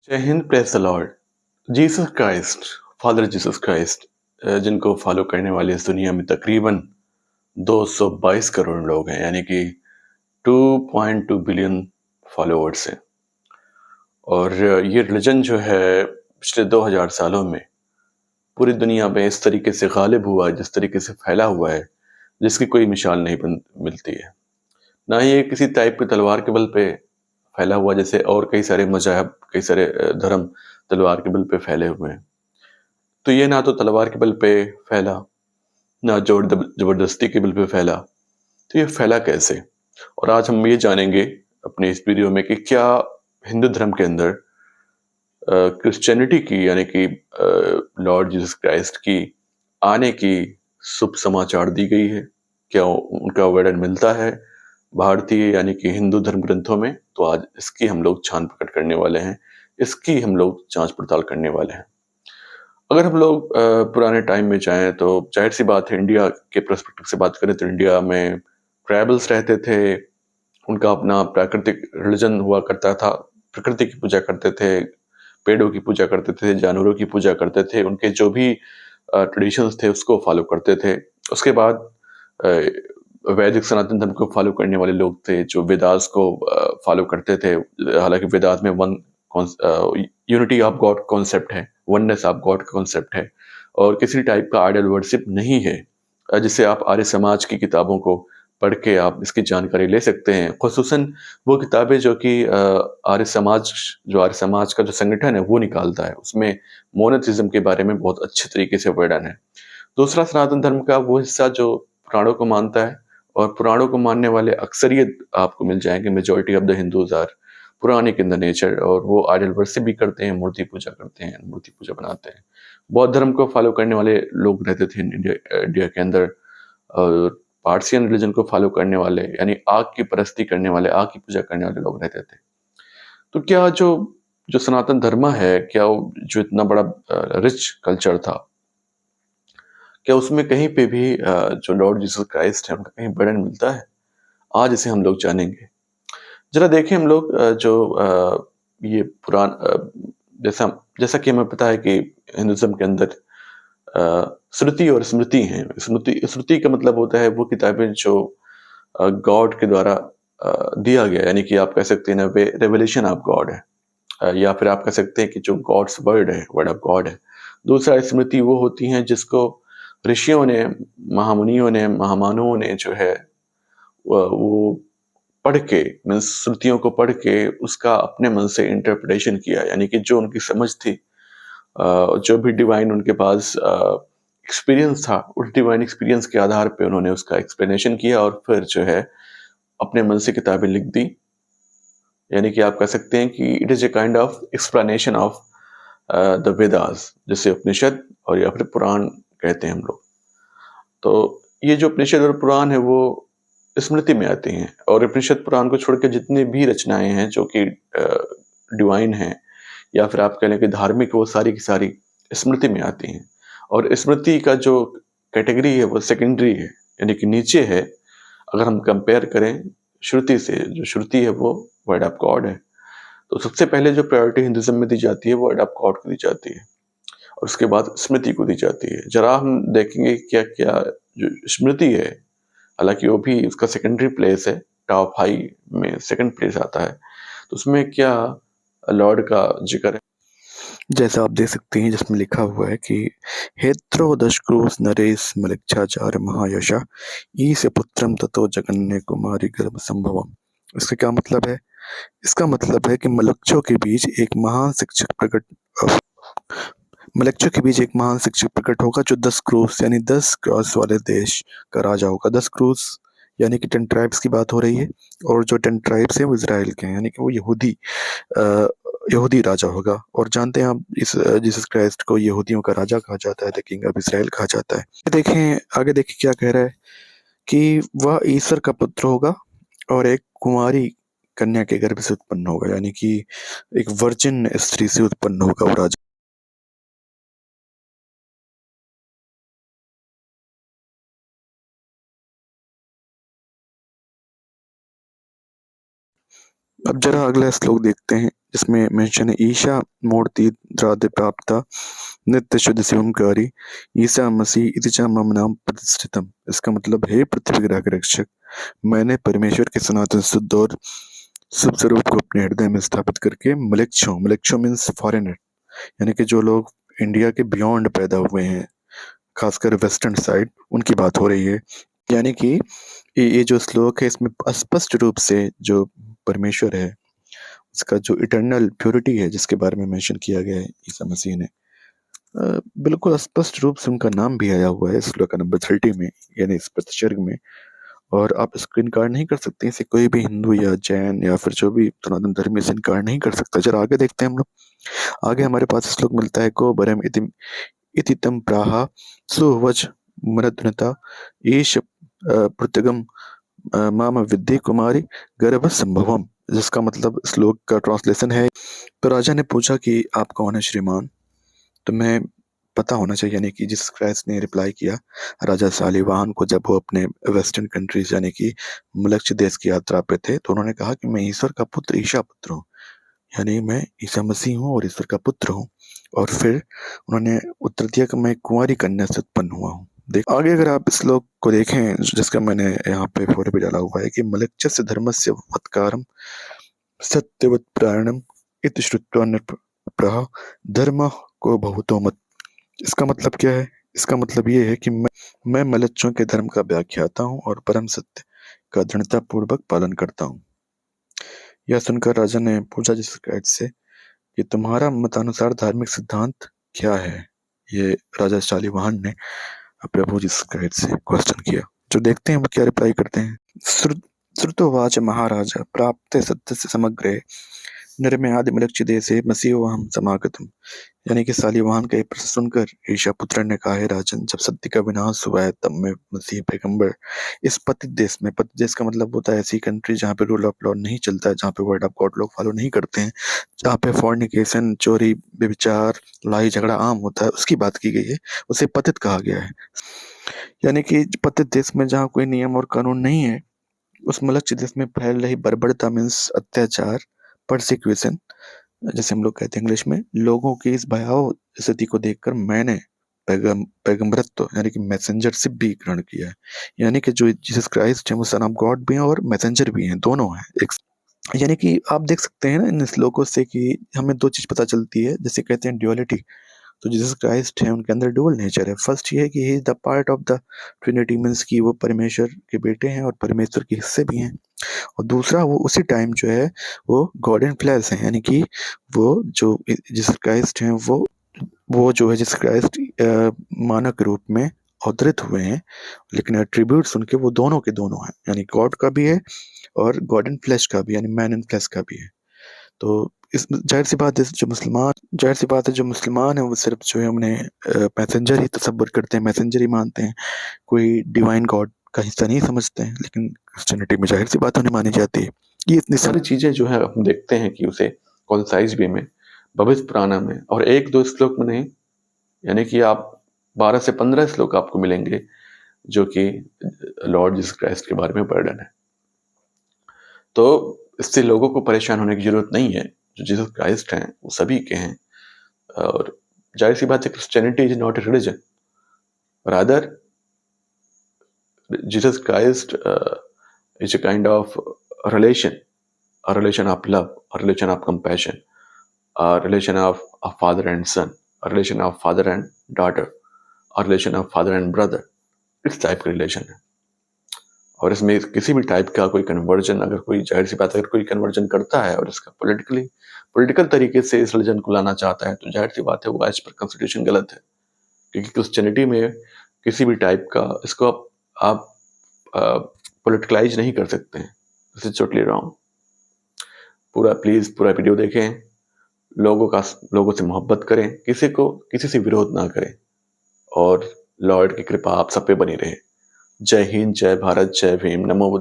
जय Hind, praise the Lord. Jesus Christ, father Jesus Christ जिनको follow करने वाले इस दुनिया में तकरीबन 222 करोड़ लोग हैं, यानी कि 2.2 बिलियन फॉलोअर्स हैं। और ये रिलीजन जो है पिछले 2000 सालों में पूरी दुनिया में इस तरीके से गालिब हुआ है, जिस तरीके से फैला हुआ है, जिसकी कोई मिसाल नहीं मिलती है। ना ही ये किसी टाइप की तलवार के बल पे फैला हुआ, जैसे और कई सारे मज़ाहब, कई सारे धर्म तलवार के बल पे फैले हुए हैं। तो ये ना तो तलवार के बल पे फैला, ना ज़बरदस्ती के बल पे फैला, तो ये फैला कैसे? और आज हम ये जानेंगे अपने इस वीडियो में कि क्या हिंदू धर्म के अंदर क्रिश्चियनिटी की, यानी कि लॉर्ड जीसस क्राइस्ट की आने की शुभ समाचार दी गई है? क्या उनका वर्णन मिलता है भारतीय यानी कि हिंदू धर्म ग्रंथों में? तो आज इसकी हम लोग छान प्रकट करने वाले हैं, इसकी हम लोग जाँच पड़ताल करने वाले हैं। अगर हम लोग पुराने टाइम में जाएँ तो ज़ाहिर-सी बात है, इंडिया के पर्सपेक्टिव से बात करें तो इंडिया में ट्राइबल्स रहते थे, उनका अपना प्राकृतिक रिलीजन हुआ करता था, प्रकृति की पूजा करते थे, पेड़ों की पूजा करते थे, जानवरों की पूजा करते थे, उनके जो भी ट्रेडिशंस थे उसको फ़ॉलो करते थे। उसके बाद अ, वैदिक सनातन धर्म को फ़ॉलो करने वाले लोग थे जो वेदास को फ़ॉलो करते थे। हालाँकि वेदास में यूनिटी ऑफ गॉड कॉन्सेप्ट है, वननेस ऑफ गॉड का कॉन्सेप्ट है और किसी टाइप का आइडल वर्शिप नहीं है। जिससे आप आर्य समाज की किताबों को पढ़ के आप इसकी जानकारी ले सकते हैं। ख़ुसूसन वो किताबें जो कि आर्य समाज का जो संगठन है वो निकालता है। उसमें मोनोथिज़्म के बारे में बहुत अच्छे तरीके से वर्णन है। दूसरा, सनातन धर्म का वो हिस्सा जो पुराणों को मानता है, और पुराणों को मानने वाले अक्सरियत आपको मिल जाएँगे, majority of the Hindus are Puranic in the nature, और वो आइडल वर्शिप भी करते हैं, मूर्ति पूजा करते हैं, मूर्ति पूजा बनाते हैं। बौद्ध धर्म को फ़ॉलो करने वाले लोग रहते थे इंडिया के अंदर, और पारसियन रिलीजन को फ़ॉलो करने वाले, यानी आग की परस्ती करने वाले, आग की पूजा करने वाले लोग रहते थे। तो क्या जो जो सनातन धर्म है, क्या वो जो इतना बड़ा रिच कल्चर था, क्या उसमें कहीं पे भी जो लॉर्ड जीसस क्राइस्ट है उनका कहीं वर्णन मिलता है? आज इसे हम लोग जानेंगे। ज़रा देखें हम लोग ये जैसा जैसा कि हमें पता है कि हिंदुइज़्म के अंदर श्रुति और स्मृति हैं। स्मृति श्रुति का मतलब होता है वो किताबें जो गॉड के द्वारा दिया गया, यानी कि आप कह सकते हैं ना, वे रेवलेशन ऑफ गॉड है। या फिर आप कह सकते हैं कि जो गॉड्स वर्ड है, वर्ड ऑफ गॉड है। दूसरा, स्मृति वो होती हैं जिसको ऋषियों ने, महामुनियों ने, महामानवों ने जो है वो पढ़ के, मीन्स श्रुतियों को पढ़ के उसका अपने मन से इंटरप्रिटेशन किया, यानी कि जो उनकी समझ थी, जो भी डिवाइन उनके पास एक्सपीरियंस था, उस डिवाइन एक्सपीरियंस के आधार पे उन्होंने उसका एक्सप्लेनेशन किया और फिर जो है अपने मन से किताबें लिख दी। यानी कि आप कह सकते हैं कि it is a kind of explanation of the Vedas, जिसे उपनिषद और या फिर पुराण कहते हैं हम लोग। तो ये जो उपनिषद और पुराण है वो स्मृति में आती हैं, और उपनिषद पुराण को छोड़ के जितनी भी रचनाएँ हैं जो कि डिवाइन हैं या फिर आप कह लें कि धार्मिक, वो सारी की सारी स्मृति में आती हैं। और स्मृति का जो कैटेगरी है वो सेकेंडरी है, यानी कि नीचे है। अगर हम कंपेयर करें श्रुति से, जो श्रुति है वो वर्ड ऑफ गॉड है। तो सबसे पहले जो प्रायोरिटी हिंदुइज़्म में दी जाती है वो वर्ड ऑफ गॉड को दी जाती है, और उसके बाद स्मृति को दी जाती है। ज़रा हम देखेंगे क्या-क्या जो स्मृति है, हालाँकि वो भी उसका सेकेंडरी प्लेस है, टॉप हाई में सेकंड प्लेस आता है। तो उसमें क्या लॉर्ड का ज़िक्र है। जैसा आप देख सकते हैं जिसमें लिखा हुआ है कि हेत्रो दशक्रोस नरेश मलिच्छाचार महायशा ईश पुत्रम ततो जगन्य कुमारी गर्भ संभवम। इसका क्या मतलब है? इसका मतलब है कि मलक्चों के बीच एक महान शिक्षक प्रकट होगा जो 10 क्रोस यानी 10 क्रॉस वाले देश का राजा होगा। 10 क्रोस यानी कि 10 ट्राइब्स की बात हो रही है, और जो 10 ट्राइब्स हैं वो इज़राइल के हैं, यानी कि वो यहूदी राजा होगा। और जानते हैं आप इस जीसस क्राइस्ट को यहूदियों का राजा कहा जाता है, द किंग ऑफ इज़राइल कहा जाता है। आगे देखें क्या कह रहा है कि वह ईश्वर का पुत्र होगा और एक कुंवारी कन्या के गर्भ से उत्पन्न होगा, यानी कि एक वर्जिन स्त्री से उत्पन्न होगा वो राजा। अब जरा अगला श्लोक देखते हैं, जिसमें मेंशन है ईशा मूर्ति द्रादे प्राप्ता नित्य शुद्ध शिवमकारी ईसा मसीह इति च मम नाम प्रतिष्ठितम। इसका मतलब है पृथ्वी ग्रह के रक्षक, मैंने परमेश्वर के सनातन शुद्ध और शुभ स्वरूप को अपने हृदय में स्थापित करके मलेच्छो मीन्स फॉरेनर, यानी कि जो लोग इंडिया के बियॉन्ड पैदा हुए हैं, खासकर वेस्टर्न साइड, उनकी बात हो रही है। यानी कि ये जो श्लोक है इसमें स्पष्ट रूप से जो परमेश्वर है उसका जो इटर्नल प्योरिटी है जिसके बारे में मेंशन किया गया है ईसा मसीह ने, बिल्कुल स्पष्ट रूप से उनका नाम भी आया हुआ है श्लोक नंबर 30 में, यानी इस प्रतिसर्ग में। और आप इसको इनकार नहीं कर सकते, इसे कोई भी हिंदू या जैन या फिर जो भी सनातन धर्म इसे इनकार नहीं कर सकता। जरा आगे देखते हैं हम लोग। आगे हमारे पास श्लोक मिलता है को बरम इति तम प्राहा सुवच मरद्वनता ईश पृथगम माम विद्ये कुमारी गर्भ संभवम, जिसका मतलब श्लोक का ट्रांसलेशन है, तो राजा ने पूछा कि आप कौन है श्रीमान, तुम्हें पता होना चाहिए। यानी कि जीसस क्राइस्ट ने रिप्लाई किया राजा शालिवाहन को, जब वो अपने वेस्टर्न कंट्रीज यानी कि मलक्ष देश की यात्रा पे थे, तो उन्होंने कहा कि मैं ईश्वर का पुत्र ईशा पुत्र हूँ, यानी मैं ईसा मसीह हूँ और ईश्वर का पुत्र हूँ। और फिर उन्होंने उत्तर दिया कि मैं कुंवारी कन्या से उत्पन्न हुआ हूँ। देख आगे अगर आप इस श्लोक को देखें, जिसका मैंने यहाँ पे फोटो भी डाला हुआ है कि मलक्ष्य धर्मस्य वत्कारम सत्यवत प्राणम इति श्रुत्वा नृपः धर्म को बहुतो मत। इसका मतलब क्या है? इसका मतलब ये है कि मैं मलच्चों के धर्म का व्याख्याता हूँ और परम सत्य का दृढ़ता पूर्वक पालन करता हूँ। यह सुनकर राजा ने पूछा जीसस क्राइस्ट से कि तुम्हारा मतानुसार धार्मिक सिद्धांत क्या है? ये राजा शालिवाहन ने प्रभु जीसस क्राइस्ट से क्वेश्चन किया। जो देखते हैं वो क्या रिप्लाई करते हैं। श्रुतोवाच महाराजा प्राप्ते सत्य से समग्रे निर्मय आदि मलक्ष्य देशे मसीहो हम समागतम। यानी कि शालिवाहन का प्रश्न सुनकर ईशा पुत्र ने कहा है राजन, जब सत्य का विनाश हुआ है तब मैं मसीह पैगंबर इस पतित देश में, पतित देश का मतलब होता है ऐसी कंट्री जहाँ पे रूल ऑफ लॉ नहीं चलता है, जहाँ पे वर्ड ऑफ गॉड लोग फॉलो नहीं करते हैं, जहाँ पे फॉर्निकेशन चोरी व्यभिचार लड़ाई झगड़ा आम होता है, उसकी बात की गई है, उसे पतित कहा गया है। यानी कि पतित देश में जहाँ कोई नियम और कानून नहीं है, उस मलक्ष्य देश में फैल रही बर्बरता मीन्स अत्याचार, परसिक्यूशन जैसे हम लोग कहते हैं इंग्लिश में, लोगों की इस भयावह स्थिति को देखकर मैंने पैगंबरत्व यानी कि मैसेंजरशिप भी ग्रहण किया है। यानी कि जो जीसस क्राइस्ट है वो सन ऑफ गॉड भी हैं और मैसेंजर भी हैं, दोनों हैं एक। यानी कि आप देख सकते हैं ना इन श्लोकों से कि हमें दो चीज पता चलती है, जैसे कहते हैं ड्युअलिटी, तो जीसस क्राइस्ट है उनके अंदर डुअल नेचर है। फर्स्ट ये है कि he is the part of the Trinity means कि वो परमेश्वर के बेटे हैं और परमेश्वर के हिस्से भी हैं। और दूसरा वो उसी टाइम जो है वो गॉड इन फ्लैश है, यानी कि वो जो जीसस क्राइस्ट हैं वो जो है जीसस क्राइस्ट मानव के रूप में अवतरित हुए हैं, लेकिन एट्रीब्यूट्स उनके वो दोनों के दोनों हैं, यानी गॉड का भी है और गॉड इन फ्लैश का भी, यानी मैन इन फ्लैश का भी है। तो इस जाहिर सी बात है जो मुसलमान है वो सिर्फ जो है उन्हें मैसेंजर ही तसव्वुर करते हैं, मैसेंजर ही मानते हैं, कोई डिवाइन गॉड का हिस्सा नहीं समझते हैं। लेकिन क्रिश्चियनिटी में जाहिर सी बात उन्हें मानी जाती है। ये इतनी सारी चीजें जो है हम देखते हैं कि उसे कॉन्साइज वे में, भविष्य पुराना में और एक दो श्लोक में नहीं, यानी कि आप 12 से 15 श्लोक आपको मिलेंगे जो कि लॉर्ड जीसस क्राइस्ट के बारे में वर्णन है। तो इससे लोगों को परेशान होने की जरूरत नहीं है, जो जीसस क्राइस्ट हैं वो सभी के हैं। और जाहिर सी बात है Christianity is not a religion, rather Jesus Christ is a kind of relation, a relation of love, a relation of compassion, a relation of a father and son, a relation of father and daughter, a relation of father and brother। इस type का relation है। और इसमें किसी भी type का कोई conversion, अगर कोई जाहिर सी बात अगर कोई कन्वर्जन करता है और इसका पॉलिटिकल तरीके से इस रिलीजन को लाना चाहता है, तो जाहिर सी बात है वो एज पर कॉन्स्टिट्यूशन गलत है। क्योंकि क्रिश्चियनिटी में किसी भी टाइप का इसको आप पॉलिटिकलाइज नहीं कर सकते हैं। This is totally wrong. Please पूरा वीडियो देखें, लोगों से मोहब्बत करें, किसी से विरोध ना करें, और लॉर्ड की कृपा आप सब पे बनी रहे। जय हिंद, जय भारत, जय भीम, नमो बुद्ध।